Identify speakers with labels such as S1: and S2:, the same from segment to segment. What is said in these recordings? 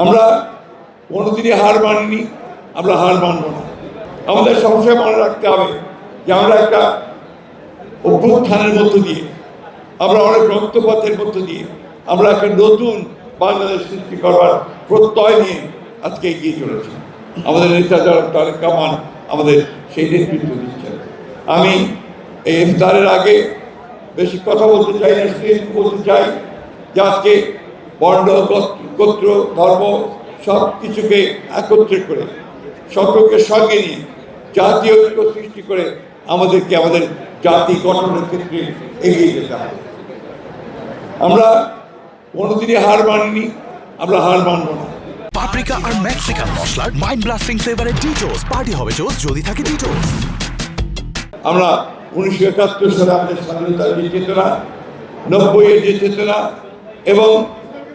S1: আমরা কোনোদিনই হার মানিনি, আমরা হার মানব না। আমাদের সবসময় মনে রাখতে হবে যে আমরা একটা অভ্যুত্থানের মধ্য দিয়ে, আমরা অনেক রক্তপাতের মধ্য দিয়ে আমরা একটা নতুন বাংলাদেশ সৃষ্টি করবার প্রত্যয় নিয়ে আজকে এগিয়ে চলেছি। আমাদের নেতা তারেক রহমান আমাদের সেই নেতৃত্ব দিচ্ছেন। আমি এই ইফতারের আগে বেশি কথা বলতে চাই না, বলতে চাই যে আজকে বর্ণ, গোত্র, ধর্ম সব কিছুকে একত্রে করে, সকলকে সঙ্গে নিয়ে জাতীয় ঐক্য সৃষ্টি করে আমাদেরকে আমাদের জাতি গঠনের ক্ষেত্রে এগিয়ে যেতে হবে। আমরা কোনোদিনই হার মানিনি, আমরা হার মানব না।
S2: পাপরিকা আর মেক্সিকান মশলার মাইন্ড ব্লাস্টিং ফ্লেভারের ডিটোস পার্টি হবে জোস যদি থাকে ডিটোস।
S1: আমরা 1971 সালে আমাদের স্বাধীনতার যে চেতনা, 90-এর যে চেতনা এবং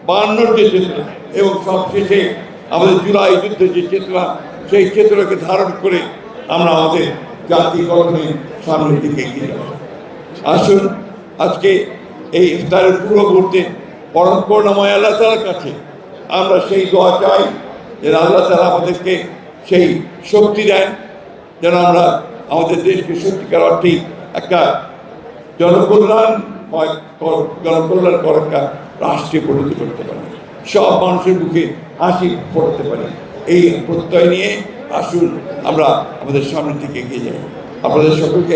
S1: 52-র যে চেতনা এবং সবশেষে আমাদের জুলাই যুদ্ধের যে চেতনা, সেই চেতনাকে ধারণ করে আমরা আমাদের জাতি গঠনে সামনের দিকে এগিয়ে যাব। আসুন আজকে এই ইফতারের পুরো মুহূর্তে পরম করুণাময় আল্লাহ তাআলার কাছে আমরা সেই দোয়া চাই যে আল্লাহ তাআলা আমাদেরকে সেই শক্তি দেন যেন আমরা আমাদের দেশকে সত্যিকার অর্থেই একটা জনকল্যাণকর একটা রাষ্ট্রে পরিণত করতে পারি, সব মানুষের মুখে হাসি ফোটাতে পারি। এই প্রত্যয় নিয়ে আসুন আমরা আমাদের সামনের দিকে এগিয়ে যাই। আপনাদের সকলকে